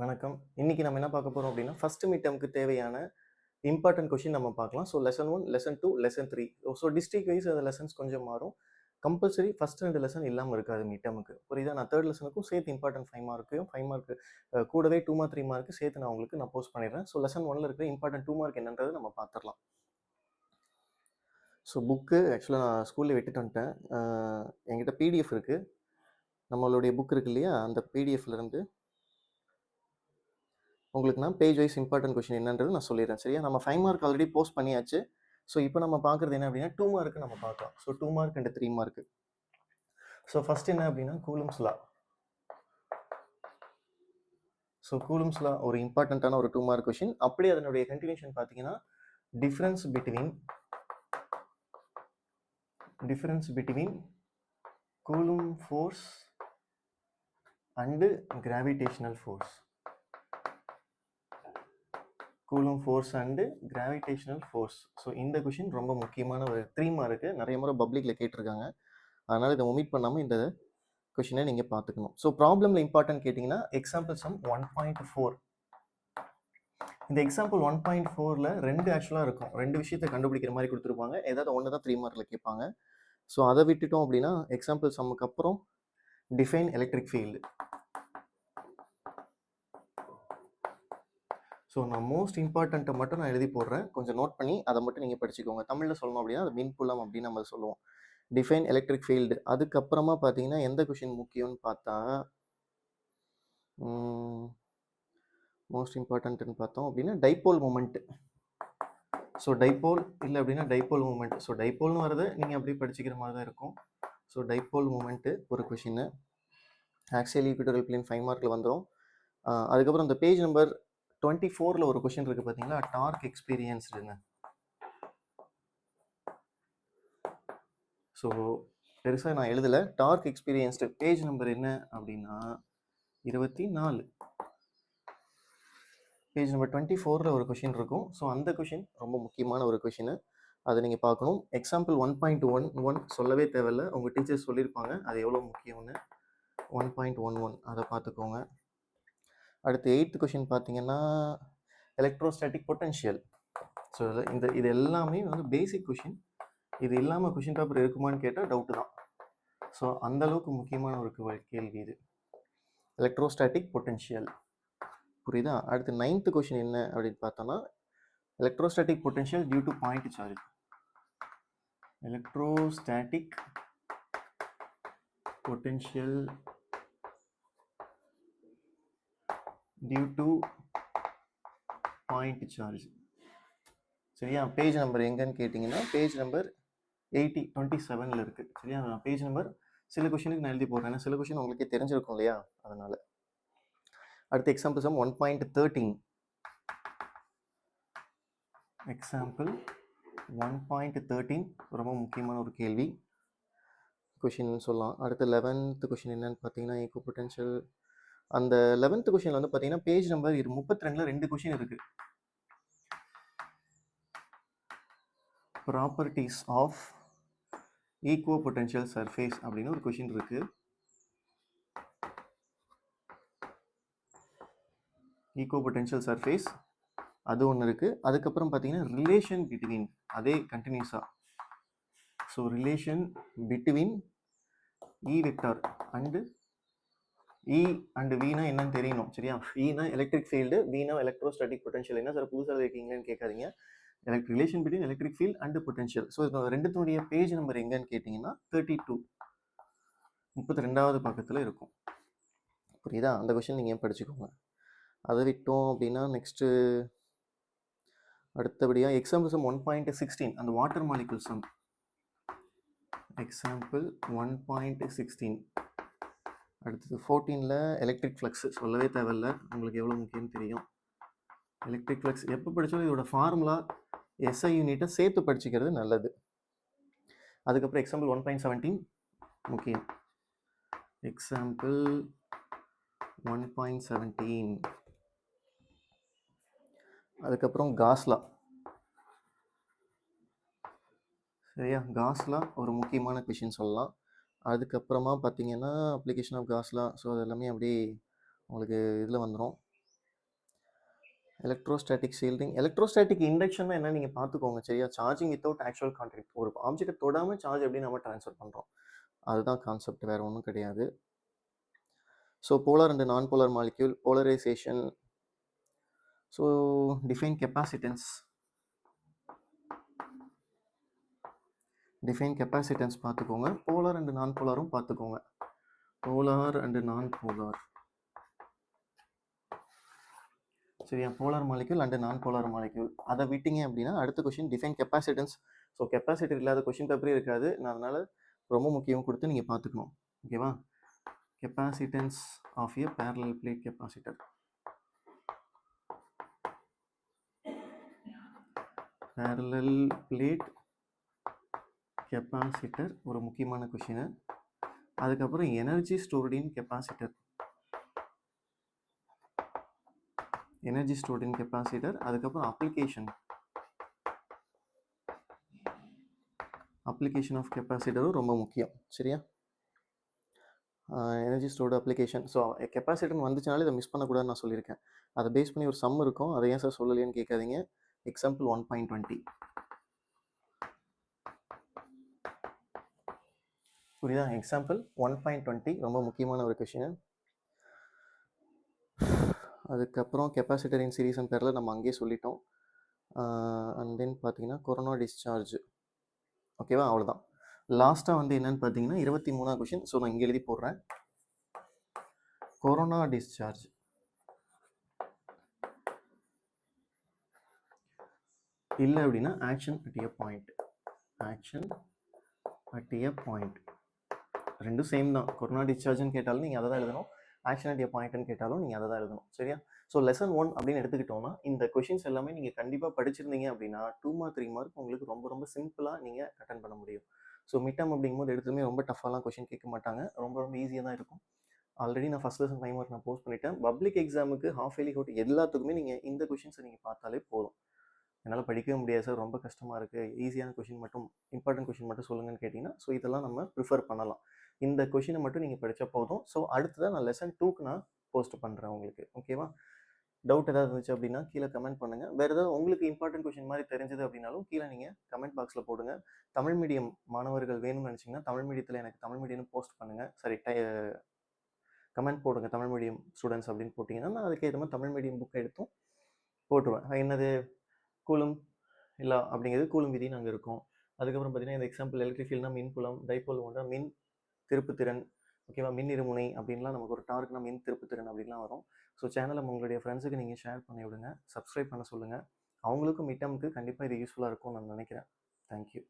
வணக்கம். இன்னைக்கு நம்ம என்ன பார்க்க போறோம் அப்படின்னா, ஃபர்ஸ்ட் மிட் டெர்ம்க்கு தேவையான இம்பார்ட்டன்ட் கொஸ்டின் நம்ம பார்க்கலாம். So lesson 1, lesson 2, lesson 3. So district wise அந்த லெசன்ஸ் கொஞ்சம் மாறும். கம்பல்சரி ஃபர்ஸ்ட் 2 லெசன் இல்லாம இருக்காது மிட் டெர்முக்கு. புரியுதா? நான் 3 லெசனுக்கும் சேர்த்து இம்பார்ட்டன்ட் 5 மார்க்கையும் 5 மார்க் கூடவே 2 மார்க் 3 மார்க் சேர்த்து நான் உங்களுக்கு போஸ்ட் பண்ணிடுறேன். ஸோ லெசன் 1ல இருக்கிற இம்பார்ட்டன்ட் 2 மார்க் என்னன்றதை நம்ம பார்த்துடலாம். ஸோ புக்கு ஆக்சுவலாக நான் ஸ்கூல்ல விட்டுட்டு வந்துட்டேன். என்கிட்ட பிடிஎஃப் இருக்கு. நம்மளுடைய புக் இருக்கு இல்லையா? அந்த பிடிஎஃப்ல இருந்து உங்களுக்கு நான் பேஜ் வைஸ் இம்பார்ட்டன்ட் கொஸ்டின் என்னன்றது நான் சொல்லிடுறேன். சரியா? நம்ம 5 மார்க் ஆல்ரெடி போஸ்ட் பண்ணியாச்சு. ஸோ இப்போ நம்ம பார்க்குறது என்ன அப்படின்னா 2 மார்க் நம்ம பார்க்கலாம். So 2 mark and 3 mark. So first என்ன அப்படின்னா கூலும்ஸ் லா. ஸோ கூலும்ஸ் லா ஒரு இம்பார்ட்டண்ட்டான ஒரு 2 மார்க் கொஸ்டின். அப்படியே அதனுடைய கண்டினியூஷன் பார்த்தீங்கன்னா difference between coulomb force and gravitational force. Coulomb force and gravitational force. So இந்த கொஷின் ரொம்ப முக்கியமான ஒரு 3 மார்க்கு. நிறைய முறை பப்ளிக்கில் கேட்டிருக்காங்க. அதனால் இதை ஒமிட் பண்ணாமல் இந்த கொஷினை நீங்கள் பார்த்துக்கணும். ஸோ ப்ராப்ளமில் இம்பார்ட்டன்ட் கேட்டிங்கன்னா எக்ஸாம்பிள் சம் 1.4. இந்த எக்ஸாம்பிள் 1.4ல் 2 ஆக்சுவலாக இருக்கும். 2 விஷயத்தை கண்டுபிடிக்கிற மாதிரி கொடுத்துருப்பாங்க. ஏதாவது ஒன்று தான் 3 மார்க்கில் கேட்பாங்க. ஸோ அதை விட்டுட்டோம் அப்படின்னா எக்ஸாம்பிள் சம்முக்கு அப்புறம் டிஃபைன் எலக்ட்ரிக் ஃபீல்டு. ஸோ நான் மோஸ்ட் இம்பார்ட்டண்ட்டை மட்டும் நான் எழுதி போடுறேன். கொஞ்சம் நோட் பண்ணி அதை மட்டும் நீங்கள் படிச்சுக்கோங்க. தமிழில் சொல்லணும் அப்படின்னா அது மின்புலம் அப்படின்னு நம்ம சொல்லுவோம். Define electric field. அதுக்கப்புறமா பார்த்தீங்கன்னா எந்த கொஷின் முக்கியம்னு பார்த்தா மோஸ்ட் இம்பார்ட்டன்ட்னு பார்த்தோம் அப்படின்னா டைபோல் மூமெண்ட். ஸோ டைபோல் இல்லை அப்படின்னா டைபோல் மூமெண்ட். ஸோ டைபோல்னு வரது நீங்கள் அப்படியே படிச்சுக்கிற மாதிரி தான் இருக்கும். ஸோ டைபோல் மூமெண்ட்டு ஒரு கொஷின்னு. ஆக்சியல் ஈக்விட்டோரியல் பிளேன் 5 மார்க்கில் வந்துடும். அதுக்கப்புறம் இந்த பேஜ் நம்பர் 24ல் ஒரு கொஷின் இருக்குது பார்த்தீங்களா, டார்க் எக்ஸ்பீரியன்ஸ்டுன்னு. ஸோ பெருசாக நான் எழுதலை. டார்க் எக்ஸ்பீரியன்ஸ்டு பேஜ் நம்பர் என்ன அப்படின்னா 24. பேஜ் நம்பர் 24ல் ஒரு கொஷின் இருக்கும். ஸோ அந்த கொஷின் ரொம்ப முக்கியமான ஒரு கொஷின். அதை நீங்கள் பார்க்கணும். எக்ஸாம்பிள் 1.11 சொல்லவே தேவையில்லை. உங்கள் டீச்சர்ஸ் சொல்லியிருப்பாங்க அது எவ்வளோ முக்கியம்னு. 1.11 அதை பார்த்துக்கோங்க. அடுத்து 8th கொஷின் பார்த்தீங்கன்னா எலக்ட்ரோஸ்டாட்டிக் பொட்டன்ஷியல். ஸோ இது எல்லாமே வந்து பேசிக் கொஷின். இது இல்லாமல் கொஷின் பேப்பர் இருக்குமான்னு கேட்டால் டவுட்டு தான். ஸோ அந்தளவுக்கு முக்கியமான ஒரு கேள்வி இது, எலக்ட்ரோஸ்டாட்டிக் பொட்டன்ஷியல். புரியுதா? அடுத்து 9th கொஷின் என்ன அப்படின்னு பார்த்தோன்னா electrostatic potential due to point charge. Electrostatic potential due to point charge. சரியா? பேஜ் நம்பர் எங்கன்னு கேட்டிங்கன்னா பேஜ் நம்பர் 27ல் இருக்குது. சரியா? நான் பேஜ் நம்பர் சில கொஷினுக்கு நான் எழுதி போடுறேன். ஏன்னா சில கொஷின் உங்களுக்கே தெரிஞ்சிருக்கும் இல்லையா, அதனால். அடுத்து எக்ஸாம்பிள் சம் 1.13. எக்ஸாம்பிள் 1.13 ரொம்ப முக்கியமான ஒரு கேள்வி கொஷின் சொல்லலாம். அடுத்து 11th கொஷின் என்னன்னு பார்த்தீங்கன்னா ஈக்கோ பொட்டன்ஷியல். அந்த 11th கொஷினில் வந்து பார்த்தீங்கன்னா பேஜ் நம்பர் 32ல் 2 கொஷின் இருக்குது. ப்ராப்பர்ட்டிஸ் ஆஃப் ஈக்குவோ பொட்டன்ஷியல் சர்ஃபேஸ் அப்படின்னு ஒரு கொஷின் இருக்குது. ஈக்குவோ பொட்டன்ஷியல் சர்ஃபேஸ் அது ஒன்று இருக்குது. அதுக்கப்புறம் பார்த்தீங்கன்னா ரிலேஷன் பிட்வீன், அதே கண்டினியூஸாக. So relation between E vector and E and வினா என்னன்னு தெரியணும். சரியா? இனா எலக்ட்ரிக் ஃபீல்டு, வினா எலக்ட்ரோஸ்டாட்டிக் பொட்டன்ஷியல். என்ன சார் புதுசாக இருக்கீங்கன்னு கேட்காதீங்க. Relation between electric field and potential. So இது ரெண்டுத்துடைய பேஜ் நம்பர் எங்கன்னு கேட்டிங்கன்னா 32, 32வது பக்கத்தில் இருக்கும். புரியுதா? அந்த கொஷின் நீங்கள் படிச்சுக்கோங்க. அதை விட்டோம் அப்படின்னா நெக்ஸ்ட்டு அடுத்தபடியாக எக்ஸாம்பிள் சம் 1.16 அந்த வாட்டர் மாலிகுல் சம். எக்ஸாம்பிள் 1.16. அடுத்தது 14ல் எலக்ட்ரிக் ஃப்ளக்ஸ் சொல்லவே தேவையில்லை, உங்களுக்கு எவ்வளோ முக்கியம்னு தெரியும். எலக்ட்ரிக் ஃப்ளக்ஸ் எப்போ படித்தாலும் இதோட ஃபார்முலா எஸ்ஐ யூனிட்டை சேர்த்து படிச்சுக்கிறது நல்லது. அதுக்கப்புறம் எக்ஸாம்பிள் 1.17 முக்கியம். எக்ஸாம்பிள் 1.17. அதுக்கப்புறம் காஸ்லா. சரியா? காஸ்லா ஒரு முக்கியமான கொஷின் சொல்லலாம். அதுக்கப்புறமா பார்த்தீங்கன்னா அப்ளிகேஷன் ஆஃப் காஸ்லா. ஸோ அது எல்லாமே அப்படியே உங்களுக்கு இதில் வந்துடும். எலக்ட்ரோஸ்டாட்டிக் ஷீல்டிங், எலக்ட்ரோஸ்டாட்டிக் இண்டக்ஷன்னா என்ன நீங்கள் பார்த்துக்கோங்க சரியா. Charging without actual contact. ஒரு ஆப்ஜெக்ட்டை தொடாமல் சார்ஜ் எப்படி நம்ம ட்ரான்ஸ்ஃபர் பண்ணுறோம், அதுதான் கான்செப்ட், வேறு ஒன்றும் கிடையாது. So polar and non polar molecule, polarization. So define capacitance, define capacitance பார்த்துக்கோங்க. போலார் அண்ட் நான் போலாரும் பார்த்துக்கோங்க. போலார் அண்ட் நான் போலார் சரியா. Polar molecule and non polar molecule அதை விட்டீங்க அப்படின்னா அடுத்த question define capacitance. So capacitor இல்லாத கொஷின் பேப்பரே இருக்காது. நான் அதனால் ரொம்ப முக்கியம் கொடுத்து நீங்கள் பார்த்துக்கணும். ஓகேவா. Capacitance of a parallel plate capacitor. parallel plate capacitor ஒரு முக்கியமான கொஷின். அதுக்கப்புறம் energy stored in capacitor, energy stored in capacitor. அதுக்கப்புறம் அப்ளிகேஷன் ஆஃப் கெப்பாசிட்டரும் ரொம்ப முக்கியம் சரியா. Energy stored application. So capacitor வந்துச்சுனாலே இதை மிஸ் பண்ணக்கூடாதுன்னு நான் சொல்லியிருக்கேன். அதை பேஸ் பண்ணி ஒரு சம் இருக்கும், அதை ஏன் சார் சொல்லலையேன்னு கேட்காதீங்க. எக்ஸாம்பிள் 1.20 புரியுதா. எக்ஸாம்பிள் 1.20 ரொம்ப முக்கியமான ஒரு கொஷின். அதுக்கப்புறம் capacitor in series and parallel நம்ம அங்கேயே சொல்லிட்டோம். அண்ட் தென் பார்த்தீங்கன்னா கொரோனா டிஸ்சார்ஜ். ஓகேவா, அவ்வளோதான். லாஸ்ட்டாக வந்து என்னன்னு பார்த்தீங்கன்னா 23ஆம் கொஷின். ஸோ நான் இங்கே எழுதி போடுறேன். கொரோனா டிஸ்சார்ஜ் இல்லை அப்படின்னா action at a point, action at a point ரெண்டும் சேம் தான். கொரோனா டிஸ்சார்ஜ்னு கேட்டாலும் நீங்கள் அதை தான் எழுதணும், ஆக்ஷன் அட் எ பாயிண்ட்னு கேட்டாலும் நீங்கள் அதை தான் எழுதணும் சரியா. ஸோ லெசன் 1 அப்படின்னு எடுத்துக்கிட்டோம்னா இந்த கொஷின்ஸ் எல்லாமே நீங்கள் கண்டிப்பாக படிச்சிருந்தீங்க அப்படின்னா 2 மார்க் 3 மார்க் உங்களுக்கு ரொம்ப ரொம்ப சிம்பிளாக நீங்கள் அட்டன் பண்ண முடியும். ஸோ மிட்டம் அப்படிங்கும்போது எடுத்துமே ரொம்ப டஃபாலாம் கொஷின் கேட்க மாட்டாங்க, ரொம்ப ரொம்ப ஈஸியாக தான் இருக்கும். ஆல்ரெடி நான் ஃபஸ்ட் லெசன் டைம் நான் போஸ்ட் பண்ணிட்டேன். பப்ளிக் எக்ஸாமுக்கு ஹாஃப் இயர்லி கோட் எல்லாத்துக்குமே நீங்கள் இந்த கொஷின்ஸை நீங்கள் பார்த்தாலே போதும். என்னால் படிக்கவே முடியாது சார், ரொம்ப கஷ்டமாக இருக்குது, ஈஸியான கொஷின் மட்டும், இம்பார்ட்டன்ட் கொஷின் மட்டும் சொல்லுங்கன்னு கேட்டிங்கன்னா ஸோ இதெல்லாம் நம்ம ப்ரிஃபர் பண்ணலாம். இந்த கொஷினை மட்டும் நீங்கள் படித்தா போதும். ஸோ அடுத்ததான் நான் லெசன் 2க்கு நான் போஸ்ட் பண்ணுறேன் உங்களுக்கு. ஓகேவா. டவுட் ஏதாவது இருந்துச்சு அப்படின்னா கீழே கமெண்ட் பண்ணுங்கள். வேறு ஏதாவது உங்களுக்கு இம்பார்ட்டன்ட் கொஷின் மாதிரி தெரிஞ்சது அப்படின்னாலும் கீழே நீங்கள் கமெண்ட் பாக்ஸில் போடுங்க. தமிழ் மீடியம் மாணவர்கள் வேணும்னு நினச்சிங்கன்னா தமிழ் மீடியத்தில் எனக்கு தமிழ் மீடியம் போஸ்ட் பண்ணுங்கள். சரி, கமெண்ட் போடுங்க தமிழ் மீடியம் ஸ்டூடெண்ட்ஸ் அப்படின்னு போட்டிங்கன்னா நான் அதுக்கேற்ற மாதிரி தமிழ் மீடியம் புக்கை எடுத்தும் போட்டுருவேன். என்னது கூலும் இல்லை அப்படிங்கிறது கூலும் விதின்னு அங்கே இருக்கும். அதுக்கப்புறம் பார்த்தீங்கன்னா இந்த எக்ஸாம்பிள் எலக்ட்ரிக் ஃபீல்ட்னா மின் புலம், டைபோல் ஒன்றா மின் திருப்புத்திறன், ஓகேவா, மின் இருமுனை அப்படின்லாம் நமக்கு ஒரு டார்க்னா மின் திருப்புத்திறன் அப்படின்லாம் வரும். ஸோ சேனலை உங்களுடைய ஃப்ரெண்ட்ஸுக்கு நீங்கள் ஷேர் பண்ணி விடுங்க, சப்ஸ்கிரைப் பண்ண சொல்லுங்கள். அவங்களுக்கும் மிட்டமுக்கு கண்டிப்பாக இது யூஸ்ஃபுல்லாக இருக்கும்னு நான் நினைக்கிறேன். தேங்க்யூ.